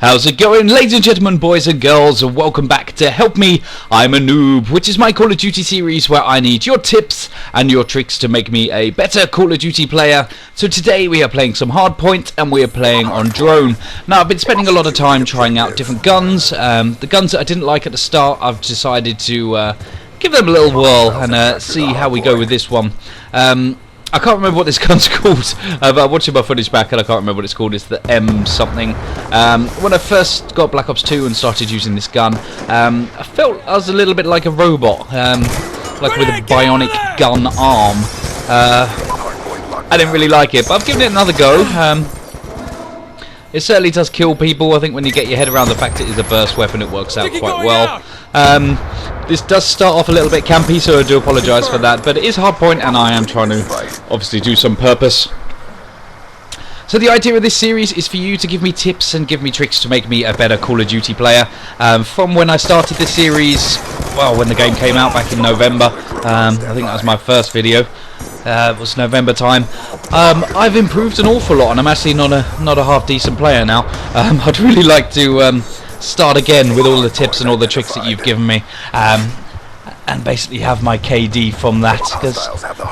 How's it going, ladies and gentlemen, boys and girls, and welcome back to Help Me, I'm a Noob, which is my Call of Duty series where I need your tips and your tricks to make me a better Call of Duty player. So today we are playing some Hardpoint and we are playing on drone. Now I've been spending a lot of time trying out different guns. The guns that I didn't like at the start, I've decided to give them a little whirl and see how we go with this one. I can't remember what this gun's called, but I'm watching my footage back and I can't remember what it's called. It's the M something. When I first got Black Ops 2 and started using this gun, I felt I was a little bit like a robot, like with a bionic gun arm. I didn't really like it, but I've given it another go. It certainly does kill people. I think when you get your head around the fact it is a burst weapon, it works out quite well. This does start off a little bit campy, so I do apologise for that, but it is Hardpoint and I am trying to obviously do some purpose. So the idea of this series is for you to give me tips and give me tricks to make me a better Call of Duty player. From when I started this series, well, when the game came out back in November, I think that was my first video. It was November time. I've improved an awful lot, and I'm actually not a half decent player now. I'd really like to start again with all the tips and all the tricks that you've given me, and basically have my KD from that, because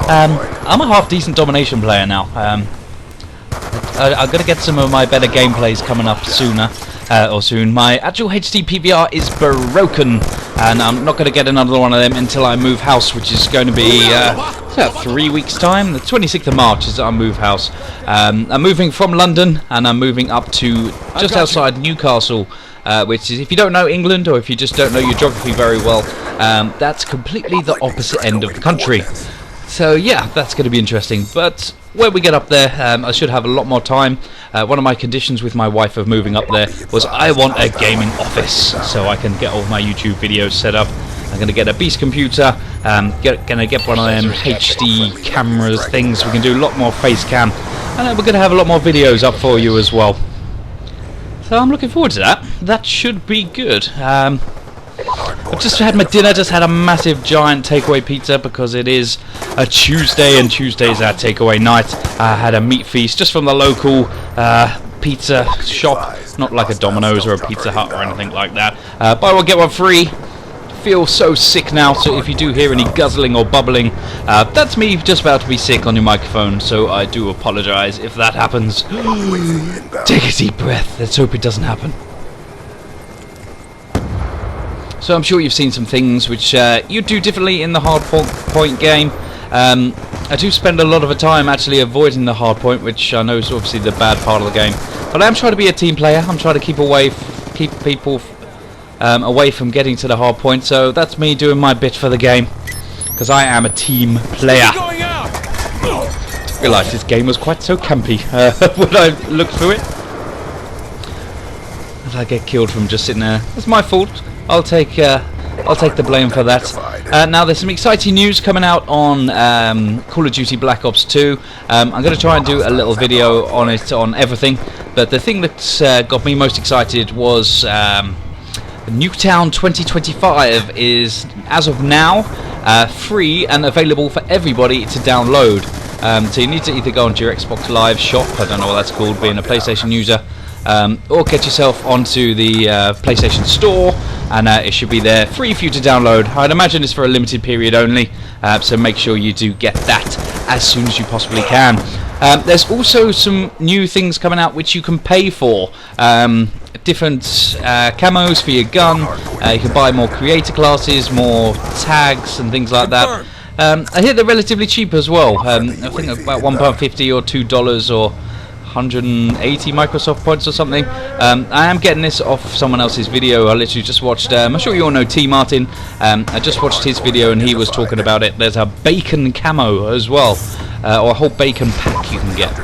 I'm a half decent domination player now. I'm going to get some of my better gameplays coming up soon. My actual HD PVR is broken, and I'm not going to get another one of them until I move house, which is going to be about 3 weeks time. The 26th of March is I move house. I'm moving from London and I'm moving up to just outside Newcastle, which is, if you don't know England, or if you just don't know your geography very well, that's completely the opposite end of the country. So yeah, that's going to be interesting. But when we get up there, I should have a lot more time. One of my conditions with my wife of moving up there was I want a gaming office, so I can get all of my YouTube videos set up. I'm going to get a beast computer, going to get one of them HD cameras things. We can do a lot more face cam, and we're going to have a lot more videos up for you as well. So I'm looking forward to that. That should be good. I've just had my dinner, just had a massive giant takeaway pizza because it is a Tuesday and Tuesday's our takeaway night. I had a meat feast just from the local pizza shop, not like a Domino's or a Pizza Hut or anything like that. Buy one get one free. Feel so sick now, so if you do hear any guzzling or bubbling, that's me just about to be sick on your microphone, so I do apologise if that happens. Take a deep breath, let's hope it doesn't happen. So I'm sure you've seen some things which you do differently in the Hardpoint game. I do spend a lot of the time actually avoiding the Hardpoint, which I know is obviously the bad part of the game. But I'm trying to be a team player. I'm trying to keep people away from getting to the Hardpoint. So that's me doing my bit for the game, because I am a team player. I realised this game was quite so campy when I looked through it. If I get killed from just sitting there, it's my fault. I'll take the blame for that. Now there's some exciting news coming out on Call of Duty Black Ops 2. I'm going to try and do a little video on it, on everything. But the thing that got me most excited was Nuketown 2025 is, as of now, free and available for everybody to download. So you need to either go onto your Xbox Live shop, I don't know what that's called, being a PlayStation user, or get yourself onto the PlayStation Store, and it should be there free for you to download. I'd imagine it's for a limited period only, so make sure you do get that as soon as you possibly can. There's also some new things coming out which you can pay for. Different camos for your gun. You can buy more creator classes, more tags and things like that. I hear they're relatively cheap as well. I think about £1.50 or $2 or 180 Microsoft points or something. I am getting this off someone else's video. I literally just watched, I'm sure you all know T Martin. I just watched his video and he was talking about it. There's a bacon camo as well, or a whole bacon pack you can get.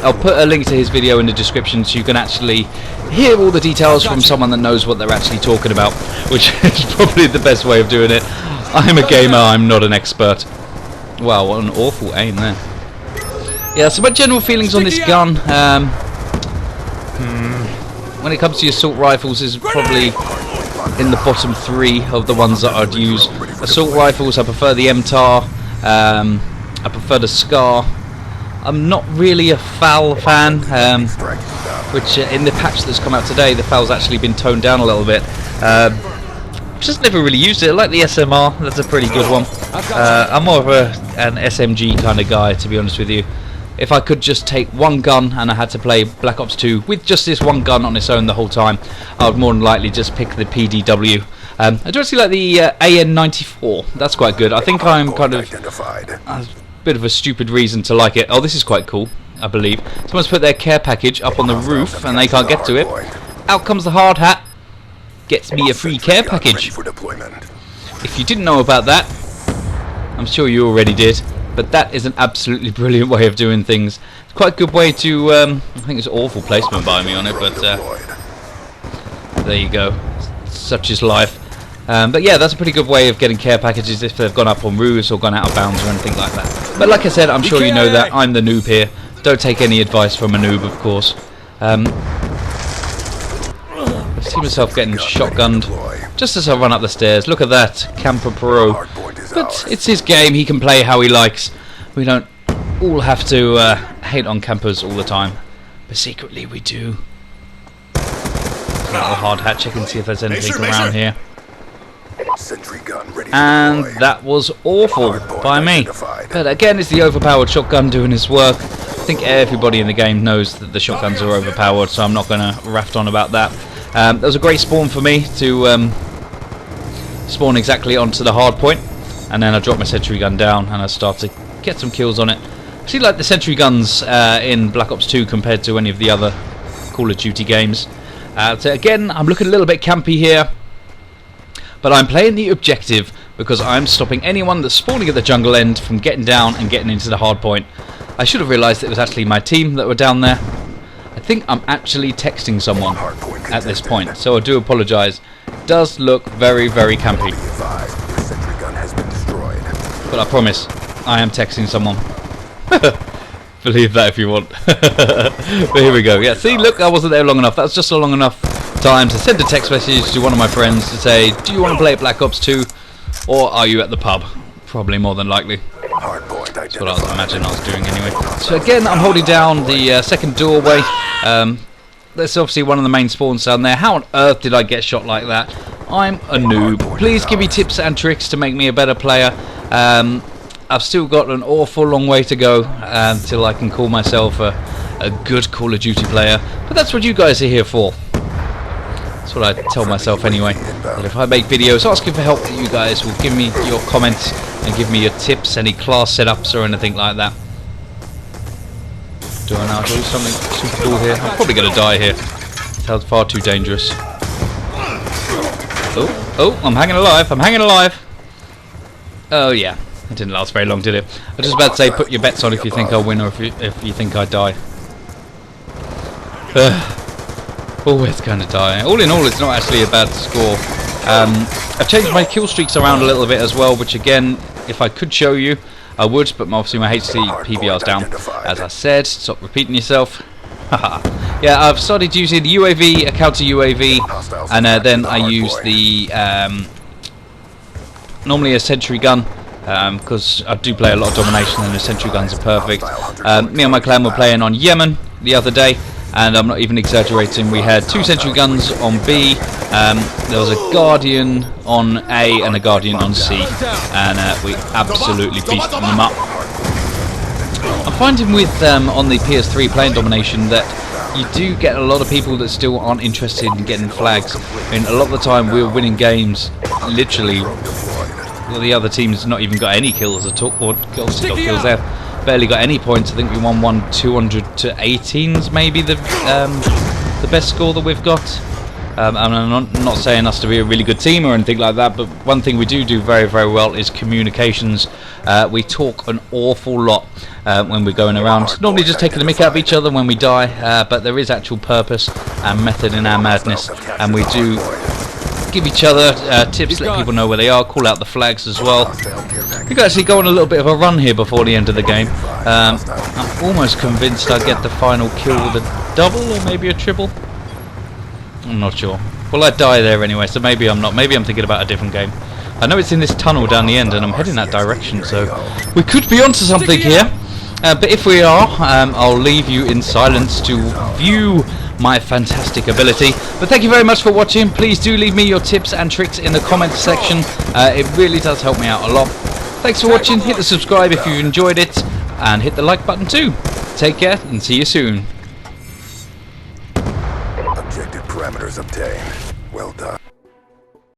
I'll put a link to his video in the description so you can actually hear all the details from someone that knows what they're actually talking about, which is probably the best way of doing it. I'm a gamer, I'm not an expert. Wow, what an awful aim there. Yeah, so my general feelings on this gun, when it comes to assault rifles, is probably in the bottom 3 of the ones that I'd use. Assault rifles, I prefer the MTAR, I prefer the SCAR, I'm not really a FAL fan, which in the patch that's come out today, the FAL's actually been toned down a little bit. Just never really used it. I like the SMR, that's a pretty good one. I'm more of an SMG kind of guy, to be honest with you. If I could just take one gun and I had to play Black Ops 2 with just this one gun on its own the whole time, I would more than likely just pick the PDW. I do actually like the AN94. That's quite good. I think I'm kind of a bit of a stupid reason to like it. Oh, this is quite cool, I believe. Someone's put their care package up on the roof and they can't get to it. Out comes the hard hat. Gets me a free care package. If you didn't know about that, I'm sure you already did. But that is an absolutely brilliant way of doing things. It's quite a good way to, I think it's awful placement by me on it, but there you go. Such is life. But yeah, that's a pretty good way of getting care packages if they've gone up on roofs or gone out of bounds or anything like that. But like I said, I'm sure you know that. I'm the noob here. Don't take any advice from a noob, of course. I see myself getting shotgunned just as I run up the stairs. Look at that, Camper Pro. But it's his game, he can play how he likes. We don't all have to hate on campers all the time. But secretly we do. A little hard hat check and see if there's anything around here. And that was awful by me. But again, it's the overpowered shotgun doing its work. I think everybody in the game knows that the shotguns are overpowered, so I'm not going to raft on about that. That was a great spawn for me to spawn exactly onto the hard point. And then I dropped my sentry gun down and I started to get some kills on it. I actually like the sentry guns in Black Ops 2 compared to any of the other Call of Duty games. So again, I'm looking a little bit campy here, but I'm playing the objective because I'm stopping anyone that's spawning at the jungle end from getting down and getting into the hard point. I should have realised it was actually my team that were down there. I think I'm actually texting someone at this point, so I do apologise. It does look very, very campy. But I promise, I am texting someone. Believe that if you want. But here we go. Yeah, see, look, I wasn't there long enough. That was just a long enough time to send a text message to one of my friends to say, do you want to play Black Ops 2? Or are you at the pub? Probably more than likely. That's what I was imagining I was doing anyway. So again, I'm holding down the second doorway. That's obviously one of the main spawns down there. How on earth did I get shot like that? I'm a noob. Please give me tips and tricks to make me a better player. I've still got an awful long way to go until I can call myself a good Call of Duty player. But that's what you guys are here for. That's what I tell myself anyway. That if I make videos asking for help, that you guys will give me your comments and give me your tips, any class setups or anything like that. Do I now do something super cool here? I'm probably going to die here. Sounds far too dangerous. Oh, I'm hanging alive. I'm hanging alive. Oh yeah, it didn't last very long, did it? I was just about to say, put your bets on if you think I'll win or if you think I die. Always going to die. All in all, it's not actually a bad score. I've changed my kill streaks around a little bit as well, which again, if I could show you, I would, but obviously my HC PVR's down. As I said, stop repeating yourself. Yeah, I've started using the UAV, a counter UAV, and then I use the normally a sentry gun, because I do play a lot of domination and the sentry guns are perfect. Me and my clan were playing on Yemen the other day, and I'm not even exaggerating, we had 2 sentry guns on B, there was a Guardian on A and a Guardian on C, and we absolutely beasted them up. I'm finding with on the PS3 playing domination that you do get a lot of people that still aren't interested in getting flags. I mean, a lot of the time we're winning games literally, well, the other team's not even got any kills at all, or obviously got kills there, barely got any points. I think we won 200 to 18s maybe the best score that we've got. And I'm not saying us to be a really good team or anything like that, but one thing we do very, very well is communications. We talk an awful lot when we're going around, normally just taking the mick out of each other when we die, but there is actual purpose and method in our madness, and we do give each other tips, let people know where they are, call out the flags as well. We could actually go on a little bit of a run here before the end of the game. I'm almost convinced I'd get the final kill with a double or maybe a triple. I'm not sure. Well, I die there anyway, so maybe I'm not. Maybe I'm thinking about a different game. I know it's in this tunnel down the end, and I'm heading that direction, so we could be onto something here. But if we are, I'll leave you in silence to view my fantastic ability. But thank you very much for watching. Please do leave me your tips and tricks in the comments section. It really does help me out a lot. Thanks for watching. Hit the subscribe if you've enjoyed it, and hit the like button too. Take care and see you soon. Objective parameters obtained. Well done.